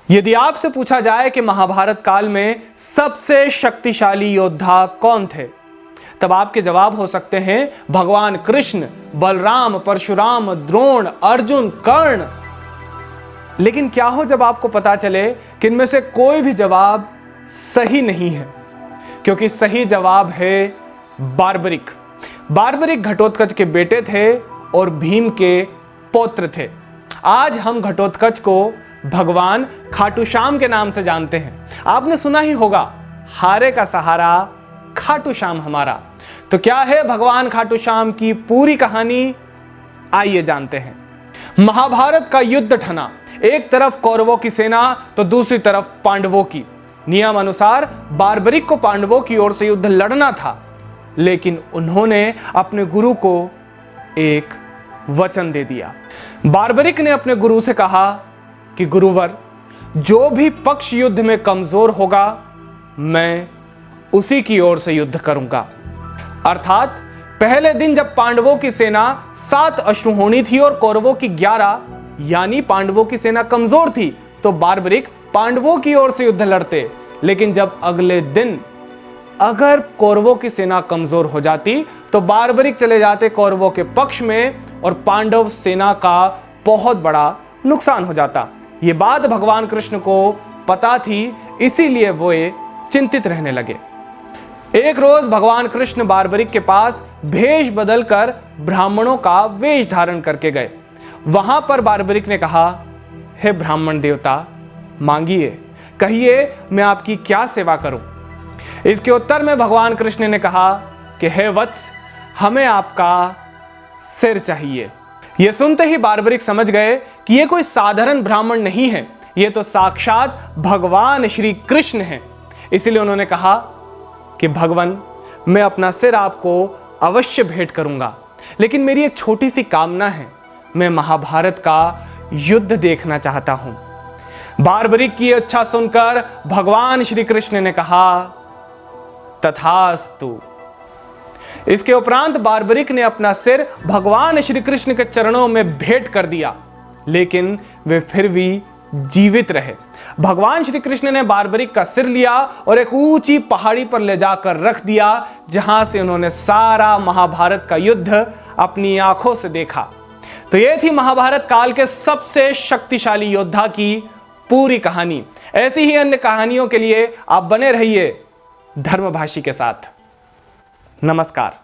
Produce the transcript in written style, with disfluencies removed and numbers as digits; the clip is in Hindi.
यदि आपसे पूछा जाए कि महाभारत काल में सबसे शक्तिशाली योद्धा कौन थे, तब आपके जवाब हो सकते हैं भगवान कृष्ण, बलराम, परशुराम, द्रोण, अर्जुन, कर्ण। लेकिन क्या हो जब आपको पता चले कि इनमें से कोई भी जवाब सही नहीं है, क्योंकि सही जवाब है बार्बरिक। बार्बरिक घटोत्कच के बेटे थे और भीम के पौत्र थे। आज हम घटोत्कच को भगवान खाटू श्याम के नाम से जानते हैं। आपने सुना ही होगा, हारे का सहारा खाटू श्याम हमारा। तो क्या है भगवान खाटू श्याम की पूरी कहानी, आइए जानते हैं। महाभारत का युद्ध ठना, एक तरफ कौरवों की सेना तो दूसरी तरफ पांडवों की। नियम अनुसार बार्बरिक को पांडवों की ओर से युद्ध लड़ना था, लेकिन उन्होंने अपने गुरु को एक वचन दे दिया। बार्बरिक ने अपने गुरु से कहा कि गुरुवर, जो भी पक्ष युद्ध में कमजोर होगा मैं उसी की ओर से युद्ध करूंगा। अर्थात पहले दिन जब पांडवों की सेना 7 अश्रु होनी थी और कौरवों की 11, यानी पांडवों की सेना कमजोर थी, तो बार्बरिक पांडवों की ओर से युद्ध लड़ते। लेकिन जब अगले दिन अगर कौरवों की सेना कमजोर हो जाती तो बार्बरिक चले जाते कौरवों के पक्ष में और पांडव सेना का बहुत बड़ा नुकसान हो जाता। ये बात भगवान कृष्ण को पता थी, इसीलिए वो चिंतित रहने लगे। एक रोज भगवान कृष्ण बार्बरिक के पास भेष बदलकर ब्राह्मणों का वेश धारण करके गए। वहां पर बार्बरिक ने कहा, हे ब्राह्मण देवता, मांगिए, कहिए मैं आपकी क्या सेवा करूं। इसके उत्तर में भगवान कृष्ण ने कहा कि हे वत्स, हमें आपका सिर चाहिए। यह सुनते ही बार्बरिक समझ गए कि यह कोई साधारण ब्राह्मण नहीं है, यह तो साक्षात भगवान श्री कृष्ण हैं। इसलिए उन्होंने कहा कि भगवान, मैं अपना सिर आपको अवश्य भेंट करूंगा, लेकिन मेरी एक छोटी सी कामना है, मैं महाभारत का युद्ध देखना चाहता हूं। बार्बरिक की इच्छा सुनकर भगवान श्री कृष्ण ने कहा, तथास्तु। इसके उपरांत बार्बरिक ने अपना सिर भगवान श्री कृष्ण के चरणों में भेंट कर दिया, लेकिन वे फिर भी जीवित रहे। भगवान श्री कृष्ण ने बार्बरिक का सिर लिया और एक ऊंची पहाड़ी पर ले जाकर रख दिया, जहां से उन्होंने सारा महाभारत का युद्ध अपनी आंखों से देखा। तो यह थी महाभारत काल के सबसे शक्तिशाली योद्धा की पूरी कहानी। ऐसी ही अन्य कहानियों के लिए आप बने रहिए धर्मभाषी के साथ। नमस्कार।